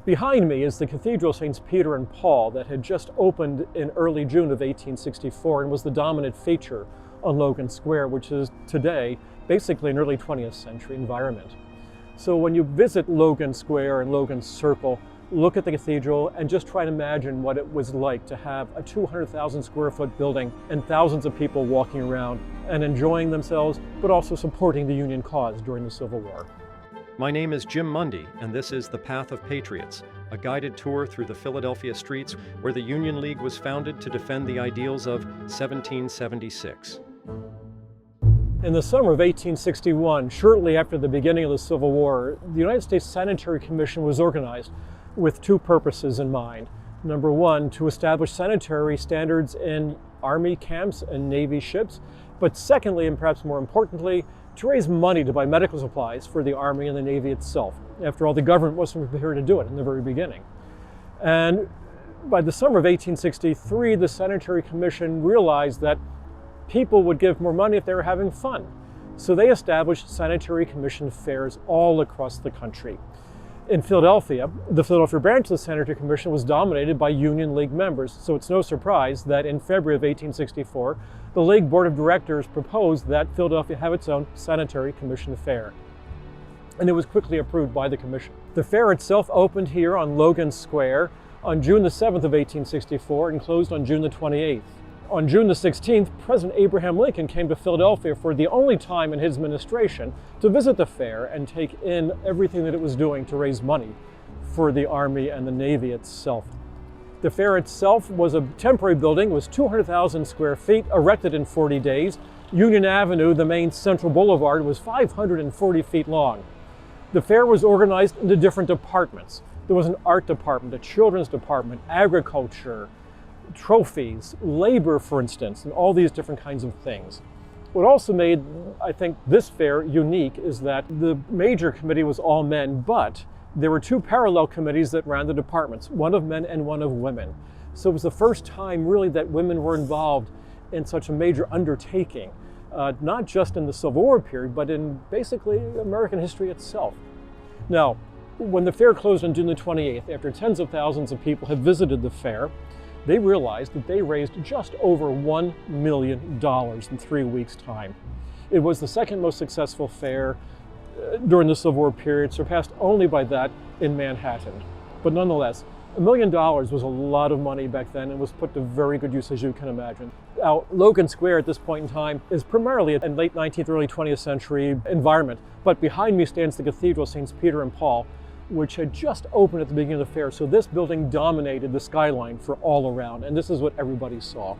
Behind me is the Cathedral St. Peter and Paul that had just opened in early June of 1864 and was the dominant feature on Logan Square, which is today basically an early 20th century environment. So when you visit Logan Square and Logan Circle, look at the cathedral and just try to imagine what it was like to have a 200,000 square foot building and thousands of people walking around and enjoying themselves, but also supporting the Union cause during the Civil War. My name is Jim Mundy, and this is The Path of Patriots, a guided tour through the Philadelphia streets where the Union League was founded to defend the ideals of 1776. In the summer of 1861, shortly after the beginning of the Civil War, the United States Sanitary Commission was organized with two purposes in mind. Number one, to establish sanitary standards in Army camps and Navy ships, but secondly, and perhaps more importantly, to raise money to buy medical supplies for the Army and the Navy itself. After all, the government wasn't prepared to do it in the very beginning. And by the summer of 1863, the Sanitary Commission realized that people would give more money if they were having fun. So they established Sanitary Commission fairs all across the country. In Philadelphia, the Philadelphia branch of the Sanitary Commission was dominated by Union League members, so it's no surprise that in February of 1864, the League Board of Directors proposed that Philadelphia have its own Sanitary Commission fair. And it was quickly approved by the Commission. The fair itself opened here on Logan Square on June the 7th of 1864 and closed on June the 28th. On June the 16th, President Abraham Lincoln came to Philadelphia for the only time in his administration to visit the fair and take in everything that it was doing to raise money for the Army and the Navy itself. The fair itself was a temporary building. It was 200,000 square feet, erected in 40 days. Union Avenue, the main central boulevard, was 540 feet long. The fair was organized into different departments. There was an art department, a children's department, agriculture, trophies, labor, for instance, and all these different kinds of things. What also made, I think, this fair unique is that the major committee was all men, but there were two parallel committees that ran the departments, one of men and one of women. So it was the first time really that women were involved in such a major undertaking, not just in the Civil War period, but in basically American history itself. Now, when the fair closed on June the 28th, after tens of thousands of people had visited the fair, they realized that they raised just over $1 million in 3 weeks' time. It was the second most successful fair during the Civil War period, surpassed only by that in Manhattan. But nonetheless, $1 million was a lot of money back then and was put to very good use, as you can imagine. Now, Logan Square at this point in time is primarily a late 19th, early 20th century environment, but behind me stands the Cathedral St. Peter and Paul, which had just opened at the beginning of the fair. So this building dominated the skyline for all around, and this is what everybody saw.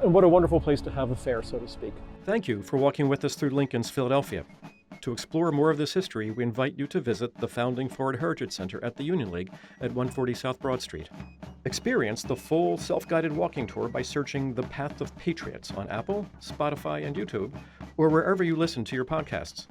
And what a wonderful place to have a fair, so to speak. Thank you for walking with us through Lincoln's Philadelphia. To explore more of this history, we invite you to visit the founding Florida Heritage Center at the Union League at 140 South Broad Street. Experience the full self-guided walking tour by searching The Path of Patriots on Apple, Spotify, and YouTube, or wherever you listen to your podcasts.